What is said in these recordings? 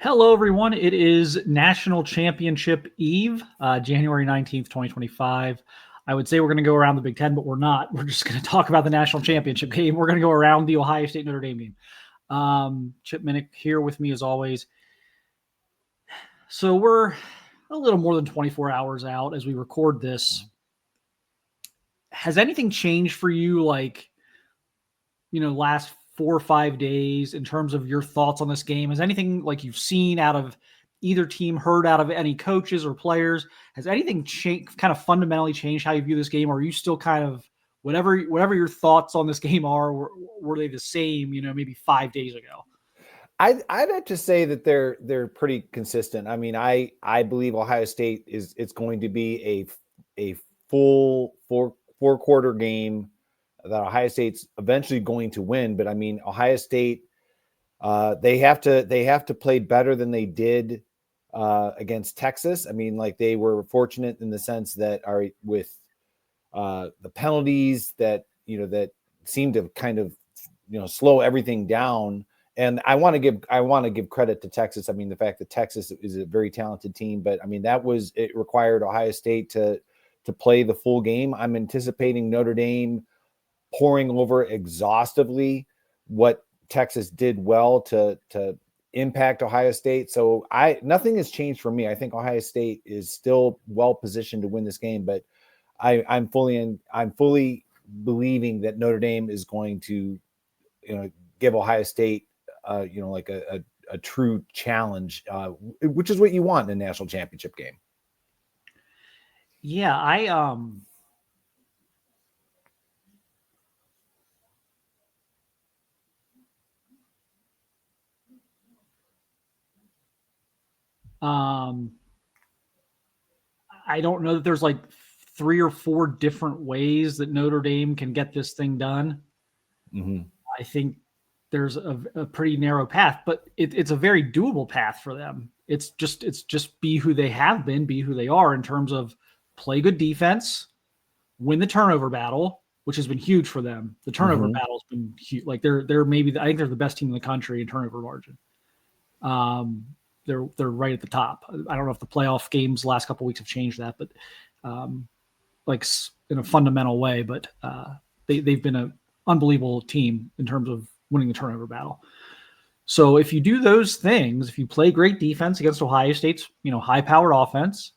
Hello, everyone. It is National Championship Eve, January 19th, 2025. I would say we're going to go around the Big Ten, but we're not. We're just going to talk about the National Championship game. We're going to go around the Ohio State Notre Dame game. Chip Minnich here with me as always. So we're a little more than 24 hours out as we record this. Has anything changed for you, last 4 or 5 days in terms of your thoughts on this game? Has anything you've seen out of either team, heard out of any coaches or players? Has anything kind of fundamentally changed how you view this game? Or are you still kind of whatever your thoughts on this game are, were they the same, maybe 5 days ago? I'd have to say that they're pretty consistent. I mean, I believe Ohio State it's going to be a full four quarter game that Ohio State's eventually going to win. But I mean, Ohio State, they have to play better than they did against Texas. I mean, they were fortunate in the sense that with the penalties that seemed to kind of slow everything down. And I want to give credit to Texas. I mean, the fact that Texas is a very talented team, but I mean it required Ohio State to play the full game. I'm anticipating Notre Dame pouring over exhaustively what Texas did well to impact Ohio State. So nothing has changed for me. I think Ohio State is still well positioned to win this game, but I'm fully believing that Notre Dame is going to give Ohio State a true challenge, which is what you want in a national championship game. Yeah, I don't know that there's 3 or 4 different ways that Notre Dame can get this thing done. Mm-hmm. I think there's a pretty narrow path, but it's a very doable path for them. It's just be who they have been, be who they are in terms of play good defense, win the turnover battle, which has been huge for them. The turnover battle has been huge. They're maybe, I think they're the best team in the country in turnover margin. They're right at the top. I don't know if the playoff games the last couple of weeks have changed that, but in a fundamental way. But they've been an unbelievable team in terms of winning the turnover battle. So if you do those things, if you play great defense against Ohio State's high-powered offense,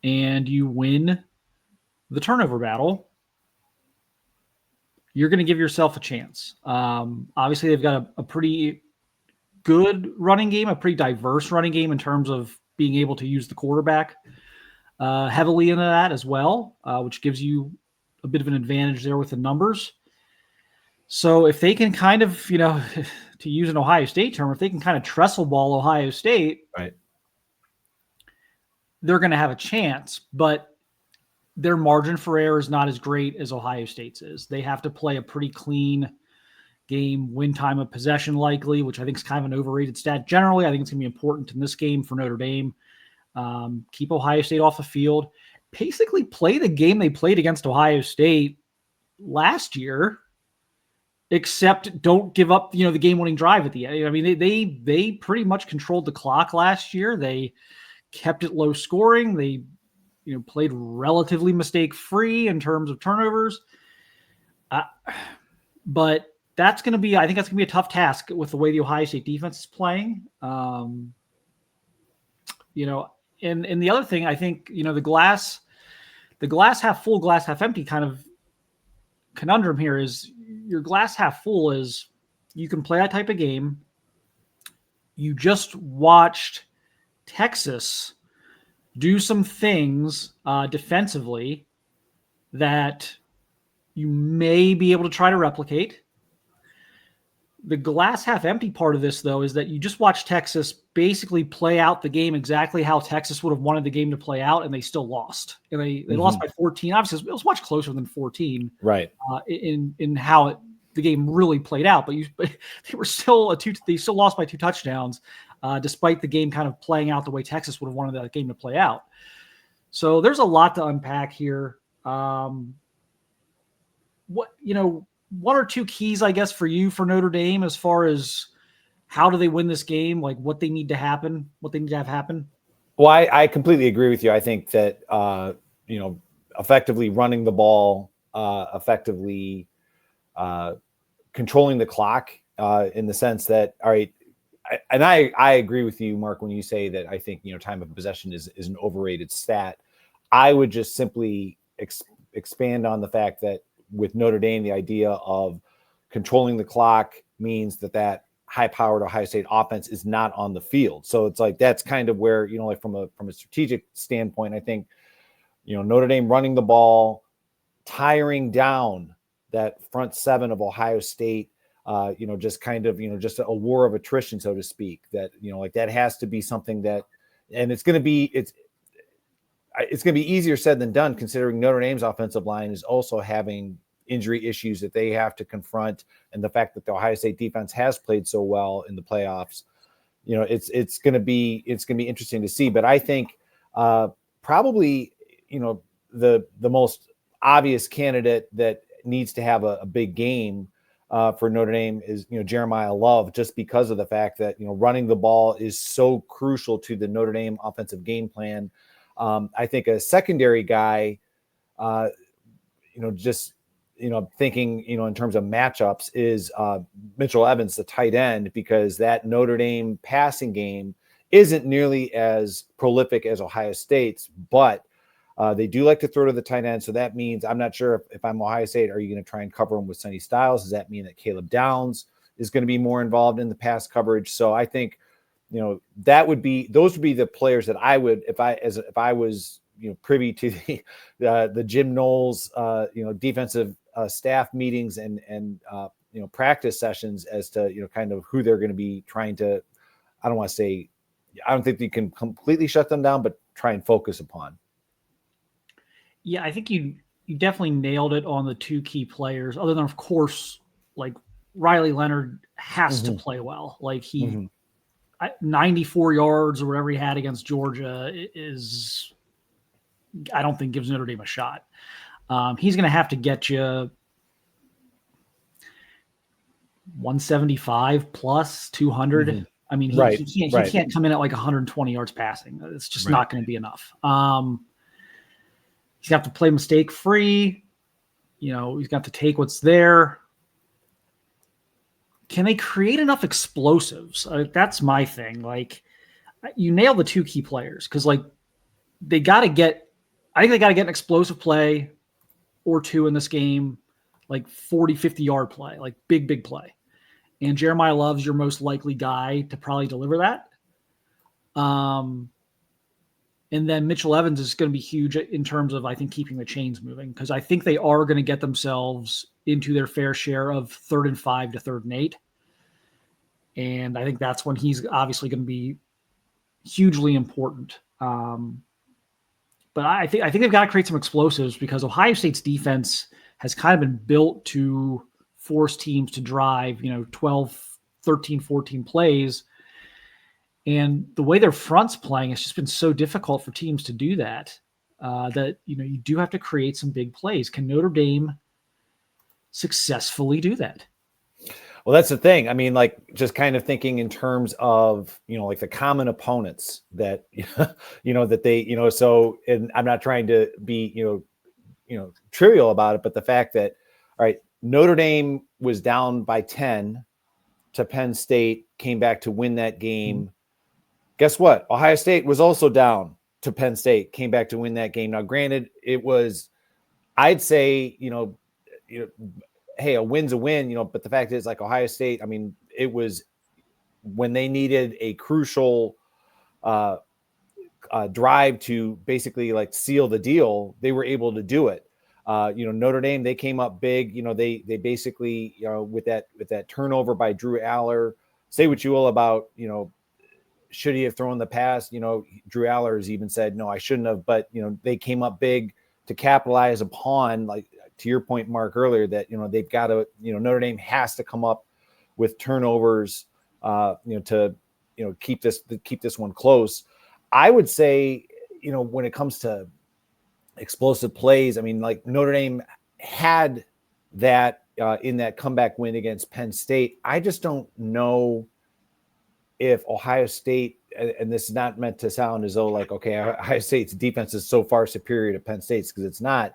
and you win the turnover battle, you're going to give yourself a chance. Obviously, they've got a pretty good running game, a pretty diverse running game in terms of being able to use the quarterback heavily into that as well, which gives you a bit of an advantage there with the numbers. So if they can kind of, to use an Ohio State term, if they can kind of trestle ball Ohio State, right, they're going to have a chance, but their margin for error is not as great as Ohio State's is. They have to play a pretty clean game, win time of possession likely, which I think is kind of an overrated stat. Generally, I think it's going to be important in this game for Notre Dame. Keep Ohio State off the field. Basically play the game they played against Ohio State last year, except don't give up, the game-winning drive at the end. I mean, they pretty much controlled the clock last year. They kept it low scoring. They, played relatively mistake-free in terms of turnovers. But I think that's going to be a tough task with the way the Ohio State defense is playing. And the other thing, I think, the glass half full, glass half empty kind of conundrum here is your glass half full is you can play that type of game. You just watched Texas do some things defensively that you may be able to try to replicate. The glass half empty part of this, though, is that you just watch Texas basically play out the game exactly how Texas would have wanted the game to play out, and they still lost. And they lost by 14. Obviously, it was much closer than 14. Right. In how the game really played out, but they were still they still lost by 2 touchdowns, despite the game kind of playing out the way Texas would have wanted that game to play out. So there's a lot to unpack here. One or two keys, I guess, for you for Notre Dame as far as how do they win this game? Like what they need to happen, what they need to have happen. Well, I completely agree with you. I think that, effectively running the ball, effectively controlling the clock in the sense that, all right, I agree with you, Mark, when you say that I think, time of possession is an overrated stat. I would just simply expand on the fact that with Notre Dame, the idea of controlling the clock means that high-powered Ohio State offense is not on the field. So it's like that's kind of where, like from a strategic standpoint, I think, Notre Dame running the ball, tiring down that front seven of Ohio State, just kind of, just a war of attrition, so to speak, that, like that has to be something that, and it's going to be easier said than done, considering Notre Dame's offensive line is also having injury issues that they have to confront. And the fact that the Ohio State defense has played so well in the playoffs, it's going to be interesting to see. But I think probably, the most obvious candidate that needs to have a big game for Notre Dame is, Jeremiah Love, just because of the fact that, running the ball is so crucial to the Notre Dame offensive game plan. I think a secondary guy, thinking, in terms of matchups is Mitchell Evans, the tight end, because that Notre Dame passing game isn't nearly as prolific as Ohio State's, but they do like to throw to the tight end. So that means, I'm not sure if I'm Ohio State, are you going to try and cover them with Sonny Styles? Does that mean that Caleb Downs is going to be more involved in the pass coverage? So I think, those would be the players that I would, if I was, privy to the Jim Knowles, defensive staff meetings and practice sessions as to, kind of who they're going to be trying to, I don't think you can completely shut them down, but try and focus upon. Yeah, I think you definitely nailed it on the two key players, other than, of course, like Riley Leonard has to play well. Like 94 yards or whatever he had against Georgia is, I don't think gives Notre Dame a shot. He's going to have to get you 175 plus 200. I mean, he can't come in at like 120 yards passing. It's just not going to be enough. He's got to play mistake free. He's got to take what's there. Can they create enough explosives? That's my thing. Like, you nail the two key players, because like they got to get an explosive play or two in this game, like 40, 50 yard play, like big play. And Jeremiah Love's your most likely guy to probably deliver that. And then Mitchell Evans is going to be huge in terms of, I think, keeping the chains moving, because I think they are going to get themselves into their fair share of 3rd and 5 to 3rd and 8. And I think that's when he's obviously going to be hugely important. But I think they've got to create some explosives, because Ohio State's defense has kind of been built to force teams to drive, 12, 13, 14 plays. And the way their front's playing, it's just been so difficult for teams to do that, that, you do have to create some big plays. Can Notre Dame successfully do that? Well, that's the thing. I mean, like, just kind of thinking in terms of, like the common opponents that, that they, so, and I'm not trying to be, trivial about it, but the fact that, all right, Notre Dame was down by 10 to Penn State, came back to win that game. Guess what? Ohio State was also down to Penn State, came back to win that game. Now, granted, it was, I'd say, hey, a win's a win, but the fact is, like, Ohio State, I mean, it was when they needed a crucial drive to basically like seal the deal, they were able to do it. Notre Dame, they came up big, they basically, with that turnover by Drew Aller, say what you will about, should he have thrown the pass? Drew Aller has even said, no, I shouldn't have, but, they came up big to capitalize upon, like, to your point, Mark, earlier, that, they've got to, Notre Dame has to come up with turnovers, to, keep this one close. I would say, when it comes to explosive plays, I mean, like, Notre Dame had that in that comeback win against Penn State. I just don't know if Ohio State, and this is not meant to sound as though like, okay, Ohio State's defense is so far superior to Penn State's, because it's not.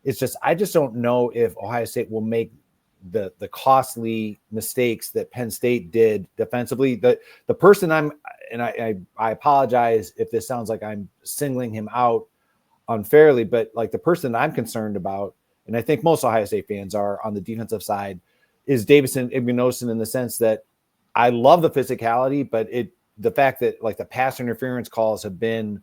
It's just, I just don't know if Ohio State will make the costly mistakes that Penn State did defensively. The person I apologize if this sounds like I'm singling him out unfairly, but like the person I'm concerned about, and I think most Ohio State fans are on the defensive side, is Davison Igbinosun, in the sense that I love the physicality, but the fact that like the pass interference calls have been,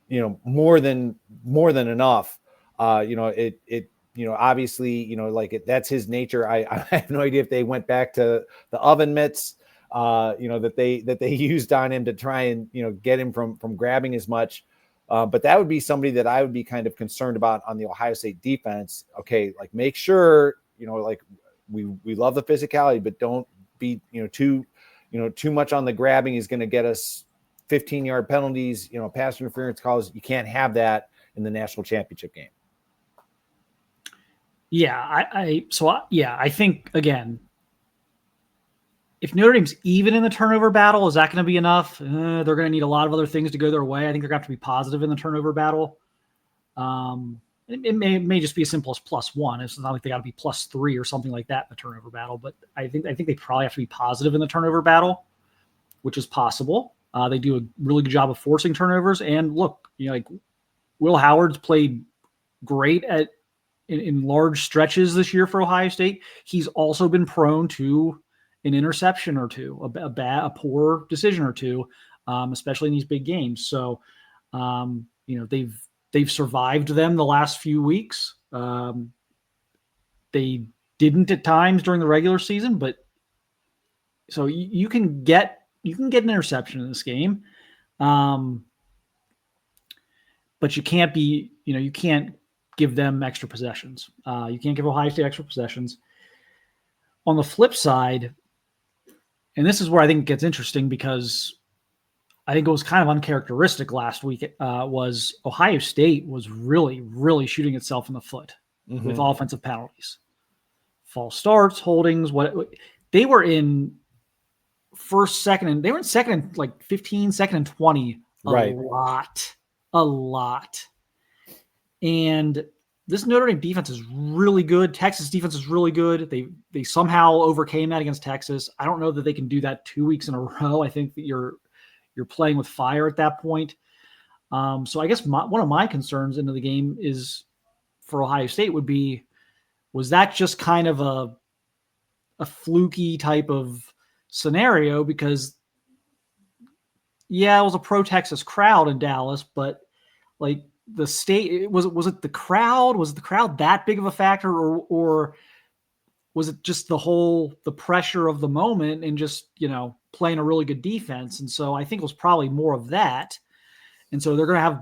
more than enough. Obviously, like that's his nature. I have no idea if they went back to the oven mitts, that they used on him to try and, get him from grabbing as much. But that would be somebody that I would be kind of concerned about on the Ohio State defense. Okay, like make sure, like we love the physicality, but don't be, too much on the grabbing is going to get us 15-yard penalties, pass interference calls. You can't have that in the national championship game. Yeah, I think, again, if Notre Dame's even in the turnover battle, is that going to be enough? They're going to need a lot of other things to go their way. I think they're going to have to be positive in the turnover battle. It may just be as simple as +1. It's not like they got to be +3 or something like that in the turnover battle. But I think they probably have to be positive in the turnover battle, which is possible. They do a really good job of forcing turnovers. And look, like Will Howard's played great in large stretches this year for Ohio State. He's also been prone to an interception or two, a poor decision or two, especially in these big games. So, they've survived them the last few weeks. They didn't at times during the regular season, but so you can get an interception in this game. But you can't you can't give them extra possessions. You can't give Ohio State extra possessions. On the flip side, and this is where I think it gets interesting, because I think it was kind of uncharacteristic last week, was Ohio State was really, really shooting itself in the foot with offensive penalties. False starts, holdings, they were in first, second, and they were in second and like 15, second and 20 a lot. And this Notre Dame defense is really good. Texas defense is really good. They somehow overcame that against Texas. I don't know that they can do that 2 weeks in a row. I think that you're playing with fire at that point. So I guess one of my concerns into the game is for Ohio State would be, was that just kind of a fluky type of scenario? Because it was a pro-Texas crowd in Dallas, but like the state, was it the crowd? Was the crowd that big of a factor, or was it just the pressure of the moment and just, playing a really good defense? And so I think it was probably more of that. And so they're going to have,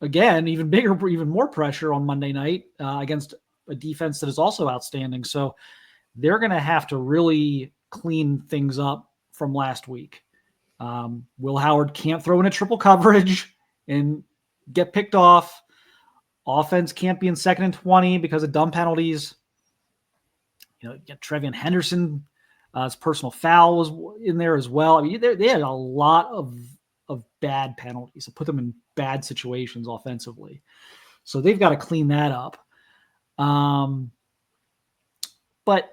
again, even more pressure on Monday night against a defense that is also outstanding. So they're going to have to really clean things up from last week. Will Howard can't throw in a triple coverage and get picked off. Offense can't be in second and 20 because of dumb penalties. Trevion Henderson, his personal foul was in there as well. I mean, they had a lot of bad penalties to put them in bad situations offensively. So they've got to clean that up. But,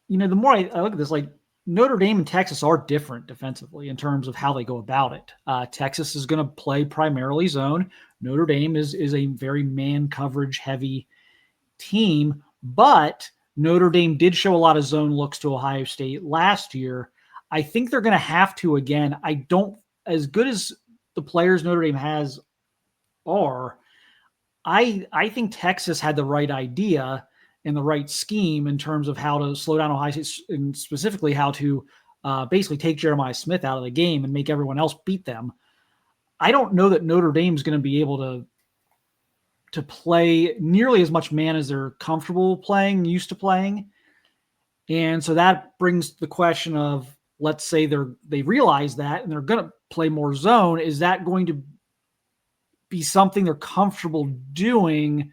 the more I look at this, like Notre Dame and Texas are different defensively in terms of how they go about it. Texas is going to play primarily zone. Notre Dame is a very man coverage heavy team, but Notre Dame did show a lot of zone looks to Ohio State last year. I think they're going to have to again. As good as the players Notre Dame has are, I think Texas had the right idea and the right scheme in terms of how to slow down Ohio State, and specifically how to basically take Jeremiah Smith out of the game and make everyone else beat them. I don't know that Notre Dame's going to be able to play nearly as much man as they're comfortable playing, used to playing. And so that brings the question of, let's say they realize that and they're going to play more zone. Is that going to be something they're comfortable doing?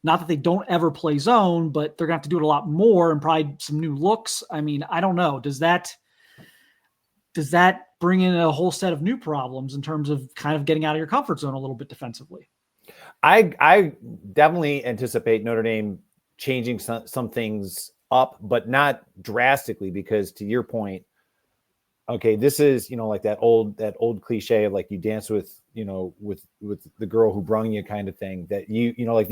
Not that they don't ever play zone, but they're going to have to do it a lot more and probably some new looks. I mean, I don't know. Does that does that bring in a whole set of new problems in terms of kind of getting out of your comfort zone a little bit defensively? I definitely anticipate Notre Dame changing some things up, but not drastically, because to your point, okay, this is, like that old cliche of like you dance with, with the girl who brung you kind of thing, that like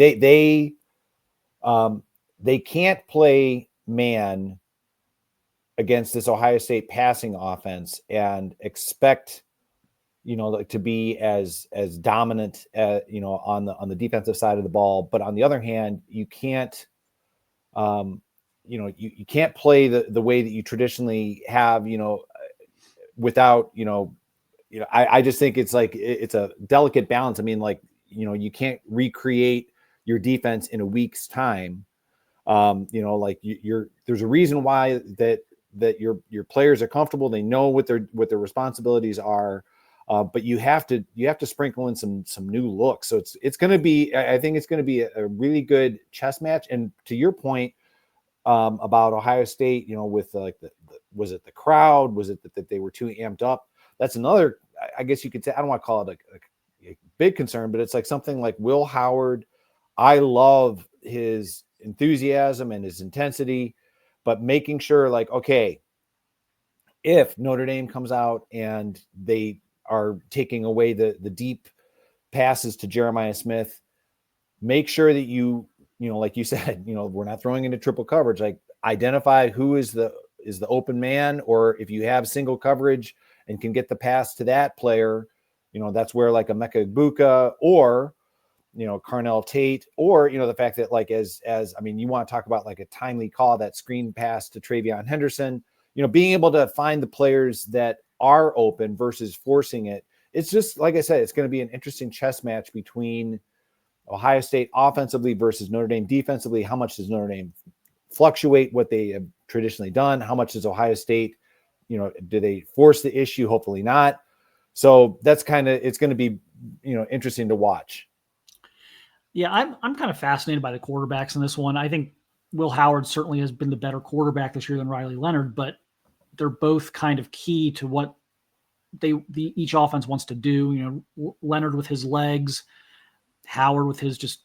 they can't play man against this Ohio State passing offense and expect, like to be as dominant, on the defensive side of the ball. But on the other hand, you can't, you can't play the way that you traditionally have, without, I just think it's like, it's a delicate balance. I mean, like, you can't recreate your defense in a week's time. Like there's a reason why that your players are comfortable. They know what their responsibilities are. But you have to sprinkle in some new looks. So it's going to be, I think it's going to be a really good chess match. And to your point, about Ohio State, with like was it the crowd? Was it that they were too amped up? That's another, I guess you could say, I don't want to call it a big concern, but it's like something like Will Howard. I love his enthusiasm and his intensity, but making sure, like, okay, if Notre Dame comes out and they are taking away the deep passes to Jeremiah Smith, make sure that like you said, we're not throwing into triple coverage. Like, identify who is the open man, or if you have single coverage and can get the pass to that player, that's where like a Emeka Egbuka or, Carnell Tate, or, the fact that like, as I mean, you want to talk about like a timely call, that screen pass to Travion Henderson, being able to find the players that are open versus forcing it. It's just, like I said, it's going to be an interesting chess match between Ohio State offensively versus Notre Dame defensively. How much does Notre Dame fluctuate what they have traditionally done? How much does Ohio State, do they force the issue? Hopefully not. So that's it's going to be, interesting to watch. Yeah, I'm kind of fascinated by the quarterbacks in this one. I think Will Howard certainly has been the better quarterback this year than Riley Leonard, but they're both kind of key to what each offense wants to do. Leonard with his legs, Howard with his just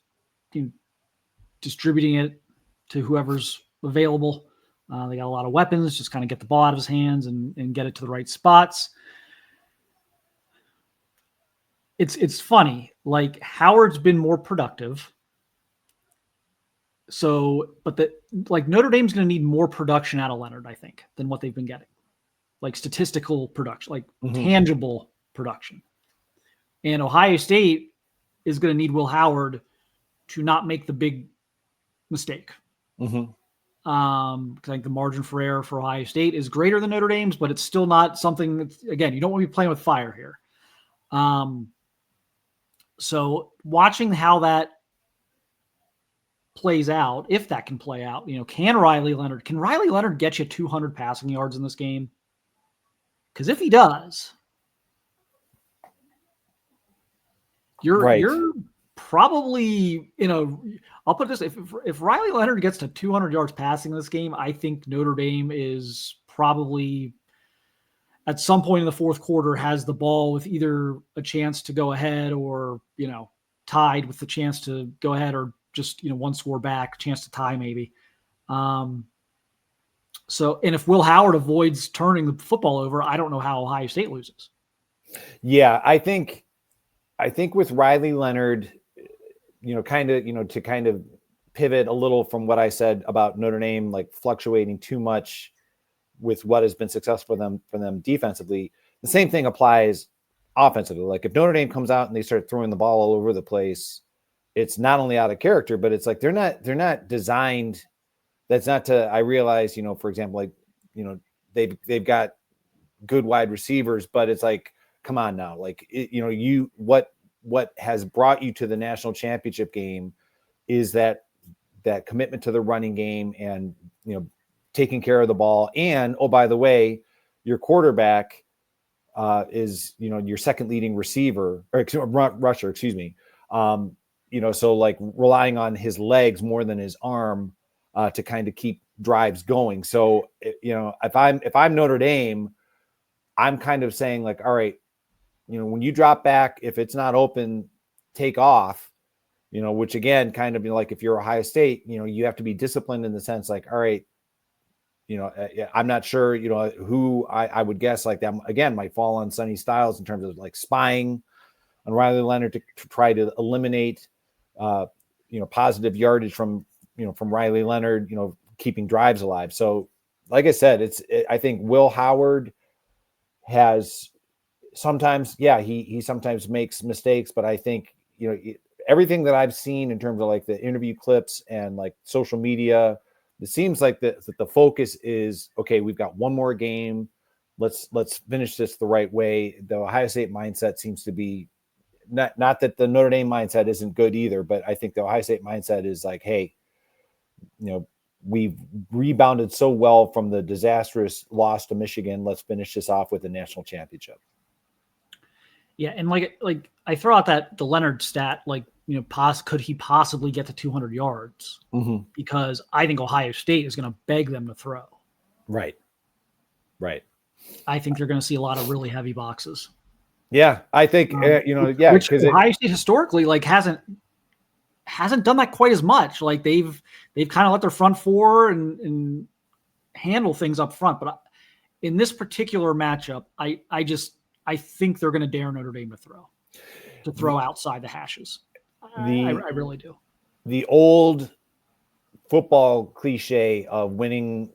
distributing it to whoever's available. They got a lot of weapons, just kind of get the ball out of his hands and get it to the right spots. It's funny, like Howard's been more productive. So, but Notre Dame's going to need more production out of Leonard, I think, than what they've been getting. Like statistical production, like tangible production. And Ohio State is going to need Will Howard to not make the big mistake. I think the margin for error for Ohio State is greater than Notre Dame's, but it's still not something that's, again, you don't want to be playing with fire here. So watching how that plays out, if that can play out, can Riley Leonard get you 200 passing yards in this game? Because if he does, you're probably, I'll put this, if Riley Leonard gets to 200 yards passing this game, I think Notre Dame is probably at some point in the fourth quarter has the ball with either a chance to go ahead or, tied with the chance to go ahead, or just, one score back, chance to tie maybe. So, and if Will Howard avoids turning the football over, I don't know how Ohio State loses. Yeah, I think with Riley Leonard, to kind of pivot a little from what I said about Notre Dame, like fluctuating too much with what has been successful for them defensively. The same thing applies offensively. Like if Notre Dame comes out and they start throwing the ball all over the place, it's not only out of character, but it's like they're not designed. That's not to, I realize, for example, like, they've got good wide receivers, but it's like, come on now, like, what has brought you to the national championship game is that commitment to the running game and, taking care of the ball. And, oh, by the way, your quarterback is, your second leading receiver or rusher, excuse me. So like relying on his legs more than his arm to kind of keep drives going. So, if I'm Notre Dame, I'm kind of saying like, all right, when you drop back, if it's not open, take off, which again, kind of like if you're Ohio State, you have to be disciplined in the sense like, all right, I'm not sure, who I would guess like that again might fall on Sonny Styles in terms of like spying on Riley Leonard to try to eliminate, positive yardage from Riley Leonard, keeping drives alive. So like I said, I think Will Howard has sometimes, he sometimes makes mistakes, but I think, everything that I've seen in terms of like the interview clips and like social media, it seems like that the focus is, okay, we've got one more game. Let's finish this the right way. The Ohio State mindset seems to be not that the Notre Dame mindset isn't good either, but I think the Ohio State mindset is like, hey, we've rebounded so well from the disastrous loss to Michigan. Let's finish this off with a national championship. Yeah, and like I throw out the Leonard stat, like, could he possibly get to 200 yards? Mm-hmm. Because I think Ohio State is going to beg them to throw. Right. I think they're going to see a lot of really heavy boxes. Yeah, I think which Ohio State historically like hasn't done that quite as much. Like they've kind of let their front four and handle things up front. But in this particular matchup, I think they're going to dare Notre Dame to throw outside the hashes. I really do. The old football cliche of winning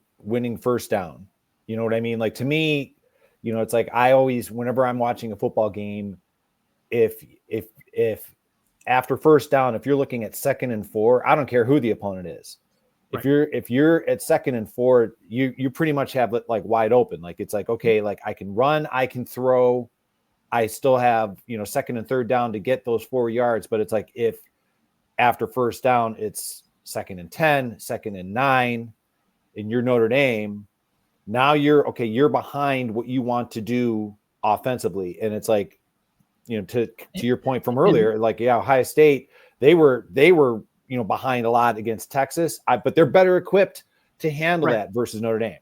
first down. You know what I mean? Like to me, it's like I always, whenever I'm watching a football game, if after first down, if you're looking at 2nd and 4, I don't care who the opponent is. Right. If you're at 2nd and 4, you pretty much have it like wide open. Like it's like, okay, like I can run, I can throw, I still have, 2nd and 3rd down to get those 4 yards. But it's like if after first down, it's 2nd and 10, 2nd and 9, and you're Notre Dame, now you're behind what you want to do offensively. And it's like, to your point from earlier, like, yeah, Ohio State, they were, behind a lot against Texas, but they're better equipped to handle that versus Notre Dame.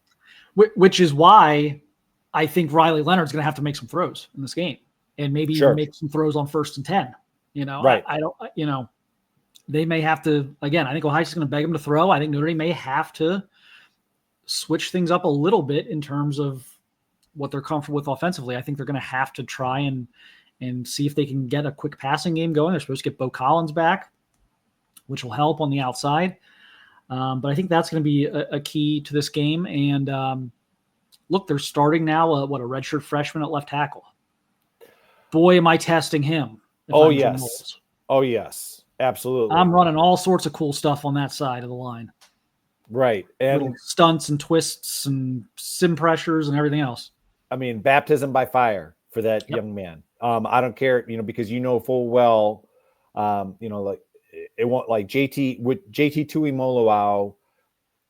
Which is why I think Riley Leonard's going to have to make some throws in this game, and maybe even make some throws on 1st and 10. Right. I don't, they may have to, again, I think Ohio State's going to beg them to throw. I think Notre Dame may have to switch things up a little bit in terms of what they're comfortable with offensively. I think they're going to have to try and see if they can get a quick passing game going. They're supposed to get Bo Collins back, which will help on the outside. But I think that's going to be a key to this game. And look, they're starting now, a redshirt freshman at left tackle. Boy, am I testing him. Oh, yes. Oh, yes. Absolutely. I'm running all sorts of cool stuff on that side of the line. Right. And little stunts and twists and sim pressures and everything else. I mean, baptism by fire for that young man. I don't care, because full well, like it won't, like JT Tuimoloau,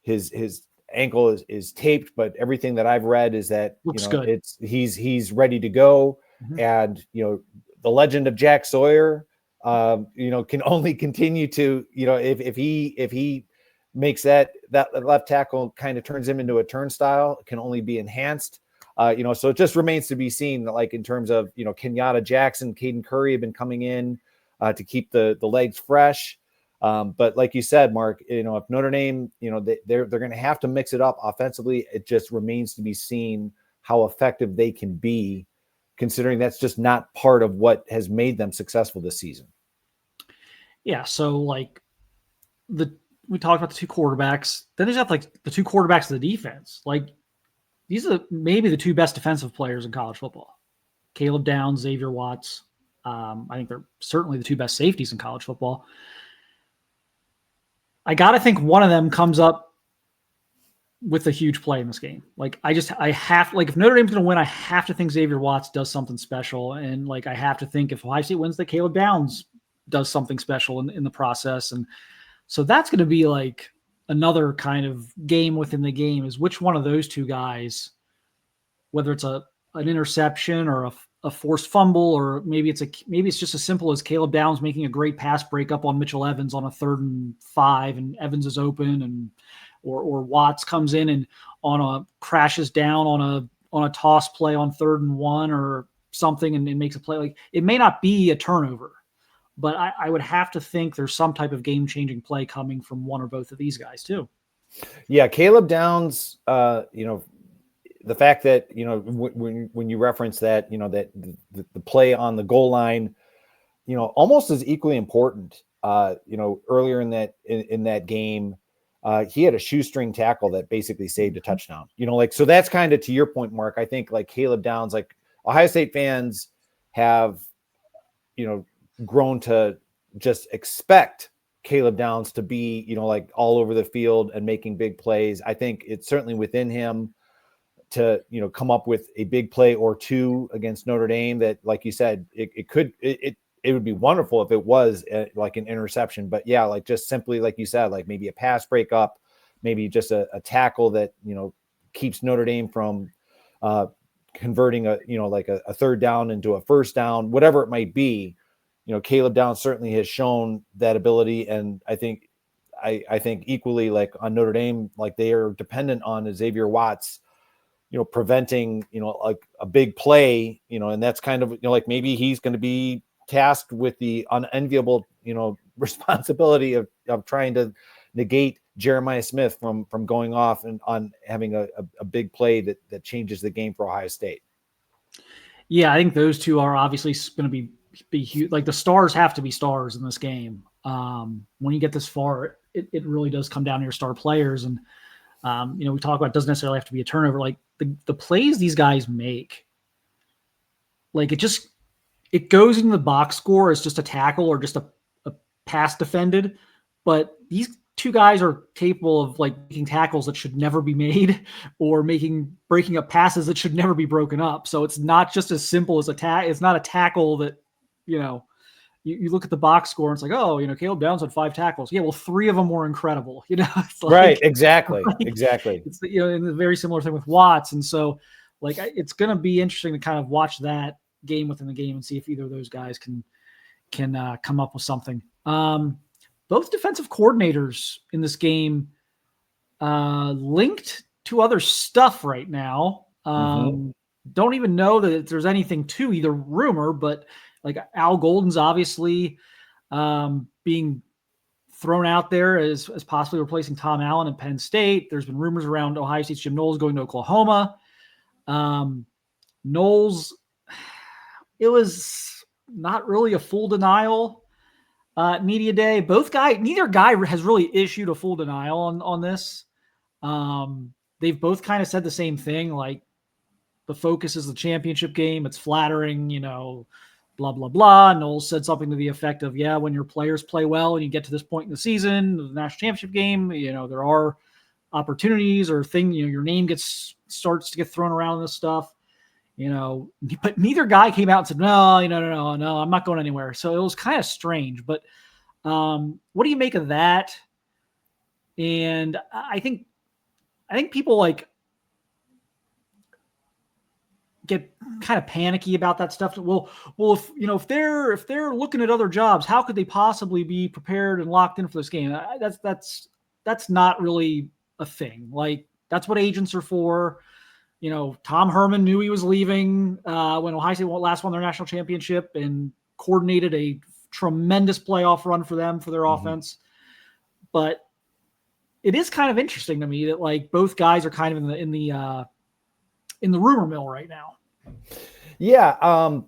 his ankle is taped, but everything that I've read is that looks good. He's ready to go. Mm-hmm. And the legend of Jack Sawyer, can only continue to, if he makes that left tackle kind of turns him into a turnstile, it can only be enhanced. So it just remains to be seen, like in terms of, Kenyatta Jackson, Caden Curry have been coming in to keep the legs fresh. But like you said, Mark, if Notre Dame, they're going to have to mix it up offensively. It just remains to be seen how effective they can be, considering that's just not part of what has made them successful this season. Yeah. So like we talked about the 2 quarterbacks. Then there's like the 2 quarterbacks of the defense. Like these are maybe the 2 best defensive players in college football. Caleb Downs, Xavier Watts. I think they're certainly the 2 best safeties in college football. I got to think one of them comes up with a huge play in this game. Like if Notre Dame's going to win, I have to think Xavier Watts does something special. And like, I have to think if Ohio State wins, that Caleb Downs does something special in the process. And so that's going to be like another kind of game within the game, is which one of those 2 guys, whether it's an interception or a forced fumble, or maybe it's just as simple as Caleb Downs making a great pass breakup on Mitchell Evans on a 3rd and 5, and Evans is open, or Watts comes in and crashes down on on a toss play on 3rd and 1 or something and makes a play. Like, it may not be a turnover, but I would have to think there's some type of game-changing play coming from one or both of these guys too. Yeah, Caleb Downs, the fact that, when you reference that, that the play on the goal line, almost as equally important, earlier in that game, he had a shoestring tackle that basically saved a touchdown, so that's kind of to your point, Mark. I think like Caleb Downs, like Ohio State fans have, grown to just expect Caleb Downs to be, like all over the field and making big plays. I think it's certainly within him to, come up with a big play or two against Notre Dame that, like you said, it would be wonderful if it was like an interception, but yeah, like just simply, like you said, like maybe a pass breakup, maybe just a tackle that, keeps Notre Dame from converting a 3rd down into a 1st down, whatever it might be. Caleb Downs certainly has shown that ability. And I think equally, like on Notre Dame, like they are dependent on Xavier Watts, preventing, like a big play, and that's kind of, like maybe he's going to be tasked with the unenviable, responsibility of trying to negate Jeremiah Smith from going off and on having a big play that changes the game for Ohio State. Yeah, I think those two are obviously going to be huge. Like the stars have to be stars in this game. When you get this far, it really does come down to your star players. And, we talk about it doesn't necessarily have to be a turnover. Like the plays these guys make, like it goes into the box score as just a tackle or just a pass defended. But these two guys are capable of like making tackles that should never be made or breaking up passes that should never be broken up. So it's not just as simple as it's not a tackle that, you look at the box score and it's like, oh, Caleb Downs had 5 tackles. Yeah, well, 3 of them were incredible. It's like, right. Exactly. Exactly. It's, and the very similar thing with Watts. And so like, it's going to be interesting to kind of watch that game within the game and see if either of those guys can come up with something. Both defensive coordinators in this game linked to other stuff right now. Don't even know that there's anything to either rumor, but like Al Golden's obviously being thrown out there as possibly replacing Tom Allen at Penn State. There's been rumors around Ohio State's Jim Knowles going to Oklahoma. Knowles, it was not really a full denial media day. Neither guy has really issued a full denial on this. They've both kind of said the same thing, like the focus is the championship game. It's flattering, blah, blah, blah. Knowles said something to the effect of, yeah, when your players play well and you get to this point in the season, the national championship game, there are opportunities or your name starts to get thrown around this stuff, but neither guy came out and said, no, I'm not going anywhere. So it was kind of strange, but what do you make of that? And I think people like get kind of panicky about that stuff. Well, if they're looking at other jobs, how could they possibly be prepared and locked in for this game? That's not really a thing. Like that's what agents are for. Tom Herman knew he was leaving when Ohio State last won their national championship and coordinated a tremendous playoff run for them, for their offense. But it is kind of interesting to me that like both guys are kind of in the rumor mill right now. Yeah.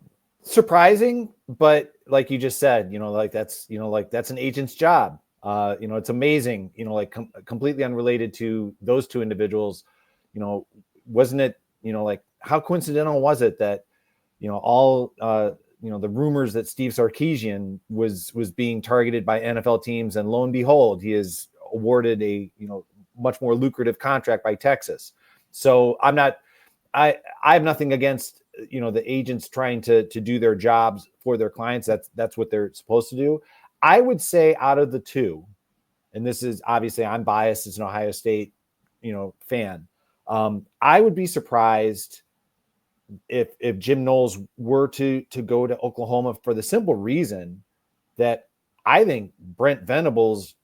Surprising, but like you just said, that's an agent's job. It's amazing, completely unrelated to those two individuals, wasn't it, like how coincidental was it that, all, the rumors that Steve Sarkisian was being targeted by NFL teams, and lo and behold, he is awarded a, much more lucrative contract by Texas. So I have nothing against, the agents trying to do their jobs for their clients. That's what they're supposed to do. I would say out of the two, and this is obviously I'm biased as an Ohio State, fan. I would be surprised if Jim Knowles were to go to Oklahoma for the simple reason that I think Brent Venables'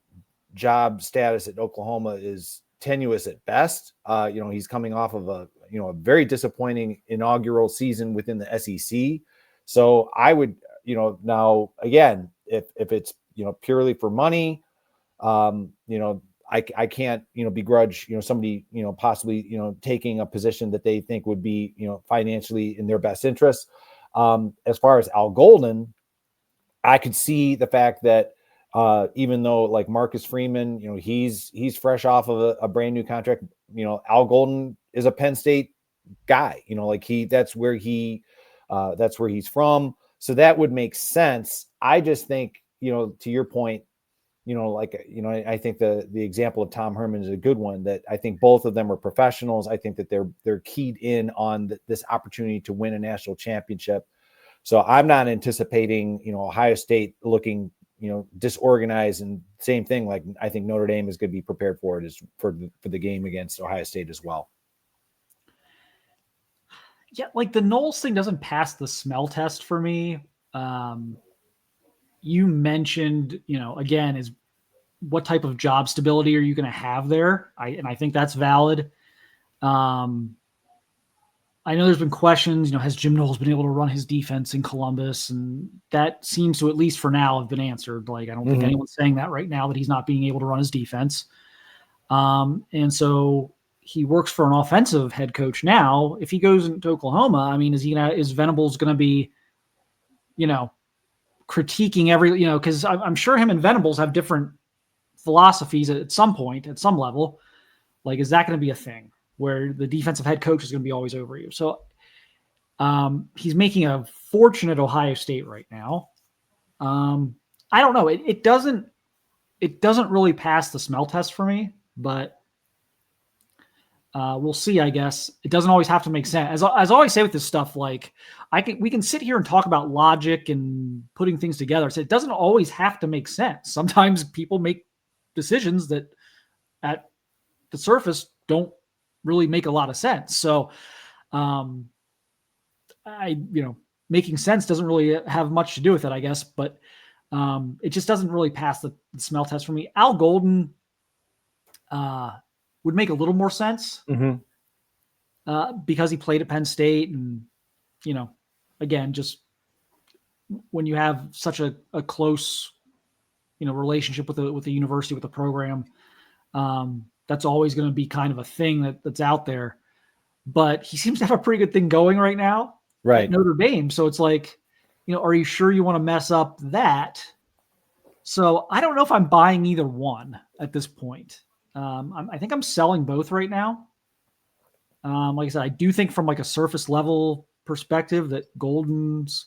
job status at Oklahoma is tenuous at best. He's coming off of a a very disappointing inaugural season within the SEC. So I would, now again, if it's, purely for money, I can't, begrudge, somebody, possibly, taking a position that they think would be, financially in their best interest. As far as Al Golden, I could see the fact that even though like Marcus Freeman, he's fresh off of a brand new contract, Al Golden is a Penn State guy, that's where he's from. So that would make sense. I just think, to your point, I think the example of Tom Herman is a good one, that I think both of them are professionals. I think that they're keyed in on this opportunity to win a national championship. So I'm not anticipating, Ohio State looking, disorganized, and same thing. Like I think Notre Dame is going to be prepared for it for the game against Ohio State as well. Yeah, like the Knowles thing doesn't pass the smell test for me. You mentioned, again, is what type of job stability are you going to have there? I think that's valid. I know there's been questions, has Jim Knowles been able to run his defense in Columbus? And that seems to, at least for now, have been answered. Like, I don't think anyone's saying that right now, that he's not being able to run his defense. And so he works for an offensive head coach now. If he goes into Oklahoma, I mean, is Venables going to be, critiquing every, because I'm sure him and Venables have different philosophies at some point, at some level. Like, is that going to be a thing where the defensive head coach is going to be always over you? So he's making a fortune at Ohio State right now. I don't know. It doesn't really pass the smell test for me, but we'll see, I guess. It doesn't always have to make sense. As I always say with this stuff, like we can sit here and talk about logic and putting things together. So it doesn't always have to make sense. Sometimes people make decisions that at the surface don't really make a lot of sense. So making sense doesn't really have much to do with it, I guess, but it just doesn't really pass the smell test for me. Al Golden would make a little more sense because he played at Penn State, and again, just when you have such a close relationship with the university, with the program, that's always going to be kind of a thing that's out there. But he seems to have a pretty good thing going right now at Notre Dame. So it's like, are you sure you want to mess up that? So I don't know if I'm buying either one at this point. I think I'm selling both right now. Like I said, I do think from like a surface level perspective that Golden's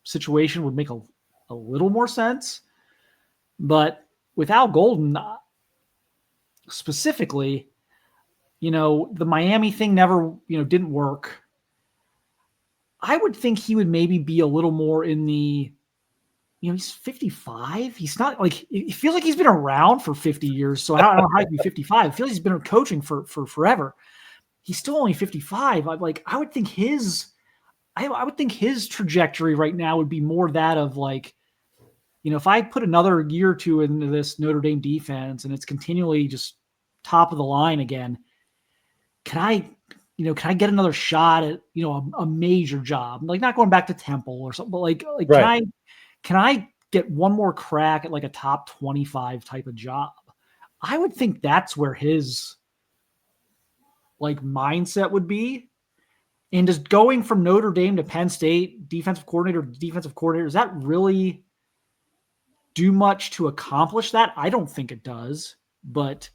situation would make a little more sense. But without Golden, specifically, the Miami thing never, didn't work. I would think he would maybe be a little more in the, he's 55. He's not like, it feels like he's been around for 50 years. So I don't know how he'd be 55. I feel like he's been coaching for forever. He's still only 55. I would think I would think his trajectory right now would be more that of like, if I put another year or two into this Notre Dame defense and it's continually just top of the line again, can I get another shot at, a major job? Like not going back to Temple or something, but like right. Can I get one more crack at like a top 25 type of job? I would think that's where his like mindset would be. And just going from Notre Dame to Penn State, defensive coordinator, does that really do much to accomplish that? I don't think it does. But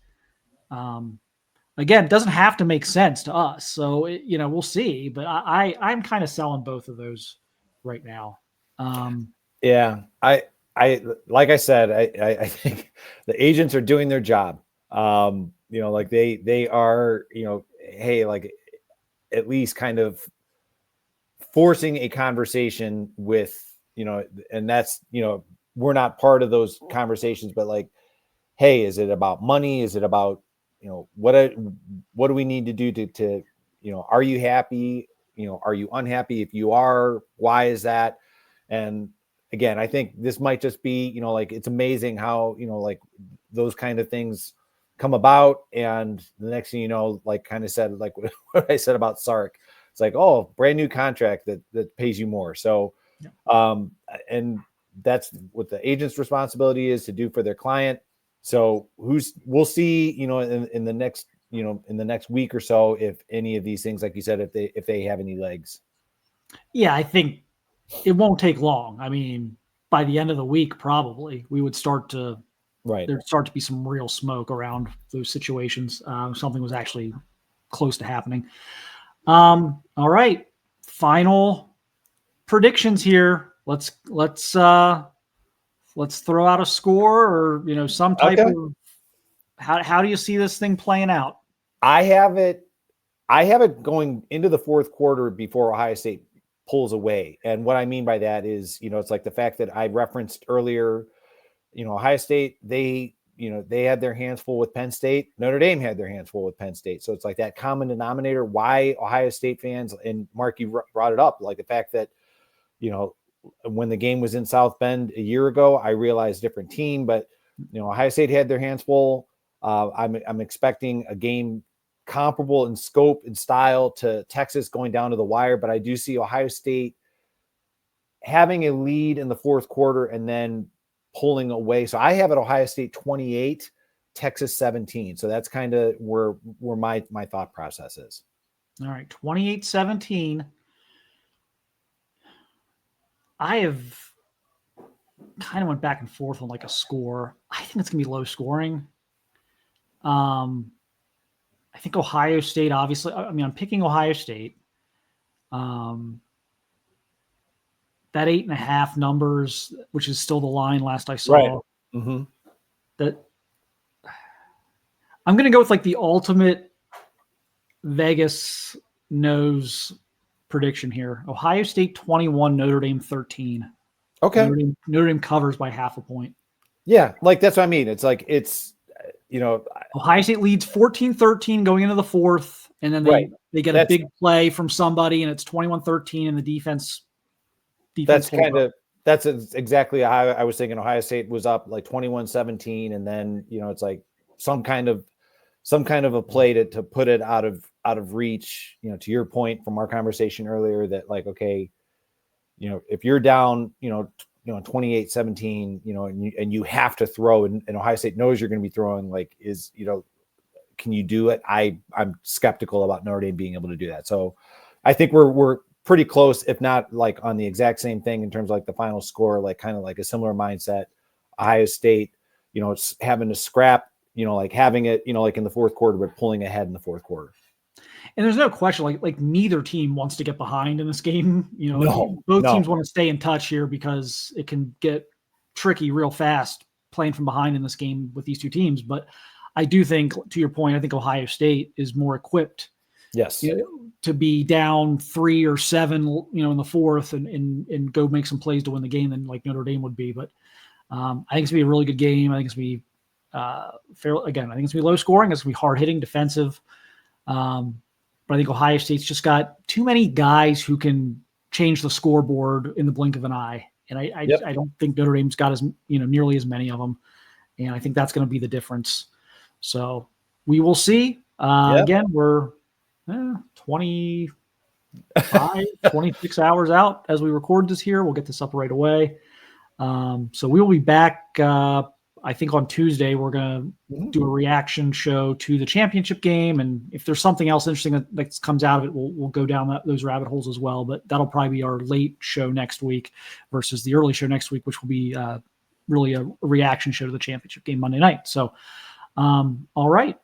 again, it doesn't have to make sense to us. So, we'll see. But I'm kind of selling both of those right now. Yeah, I like I said, I think the agents are doing their job. Like they are, hey, like at least kind of forcing a conversation with, and that's, we're not part of those conversations, but like, hey, is it about money? Is it about, what do we need to do to, are you happy? Are you unhappy? If you are, why is that? And again, I think this might just be, like, it's amazing how, like those kind of things come about. And the next thing you know, like kind of said, like what I said about Sark, it's like, oh, brand new contract that pays you more. So, and that's what the agent's responsibility is to do for their client. So we'll see, in the next, in the next week or so, if any of these things, like you said, if they have any legs. Yeah, I think it won't take long. I mean, by the end of the week, probably we would start to, there'd start to be some real smoke around those situations. Something was actually close to happening. All right. Final predictions here. Let's throw out a score or, some type of, how do you see this thing playing out? I have it going into the fourth quarter before Ohio State pulls away. And what I mean by that is, it's like the fact that I referenced earlier, Ohio State, they had their hands full with Penn State. Notre Dame had their hands full with Penn State. So it's like that common denominator, why Ohio State fans, and Marc, you brought it up, like the fact that, when the game was in South Bend a year ago, I realized different team, but, Ohio State had their hands full. I'm expecting a game comparable in scope and style to Texas going down to the wire, but I do see Ohio State having a lead in the fourth quarter and then pulling away. So I have it Ohio State 28, Texas 17. So that's kind of where my thought process is. All right, 28-17. I have kind of went back and forth on like a score. I think it's going to be low scoring. I think Ohio State, obviously, I'm picking Ohio State. That 8.5 numbers, which is still the line last I saw. Right. Mm-hmm. That I'm going to go with like the ultimate Vegas knows prediction here. Ohio State 21, Notre Dame 13. Okay. Notre Dame covers by half a point. Yeah, like that's what I mean. It's like Ohio State leads 14-13 going into the fourth, and then they get a big play from somebody, and it's 21-13, and the defense. That's exactly how I was thinking. Ohio State was up like 21-17, and then it's like some kind of a play to put it out of reach. To your point from our conversation earlier, that like, okay, if you're down, 28-17, and you have to throw, and Ohio State knows you're going to be throwing, like, can you do it? I'm skeptical about Notre Dame being able to do that. So I think we're pretty close, if not like on the exact same thing in terms of like the final score, like kind of like a similar mindset. Ohio State, it's having to scrap, like having it, like in the fourth quarter, but pulling ahead in the fourth quarter. And there's no question, like neither team wants to get behind in this game. Both teams want to stay in touch here because it can get tricky real fast playing from behind in this game with these two teams. But I do think, to your point, I think Ohio State is more equipped. Yes. To be down 3 or 7, in the fourth and go make some plays to win the game than like Notre Dame would be. But I think it's gonna be a really good game. I think it's gonna be fair. Again, I think it's gonna be low scoring. It's gonna be hard hitting, defensive. But I think Ohio State's just got too many guys who can change the scoreboard in the blink of an eye. And I don't think Notre Dame's got as nearly as many of them. And I think that's going to be the difference. So we will see. Again, we're 26 hours out as we record this here. We'll get this up right away. So we will be back. I think on Tuesday, we're going to do a reaction show to the championship game. And if there's something else interesting that comes out of it, we'll go down those rabbit holes as well. But that'll probably be our late show next week versus the early show next week, which will be really a reaction show to the championship game Monday night. So, all right.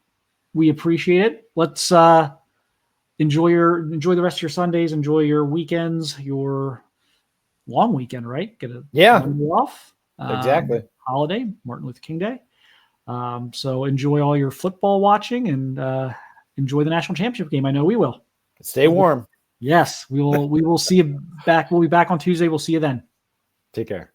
We appreciate it. Let's enjoy the rest of your Sundays. Enjoy your weekends, your long weekend, right? Get a Monday off. Exactly. Holiday, Martin Luther King Day. So enjoy all your football watching and enjoy the national championship game. I know we will. Stay warm. Yes, we will see you back. We'll be back on Tuesday. We'll see you then. Take care.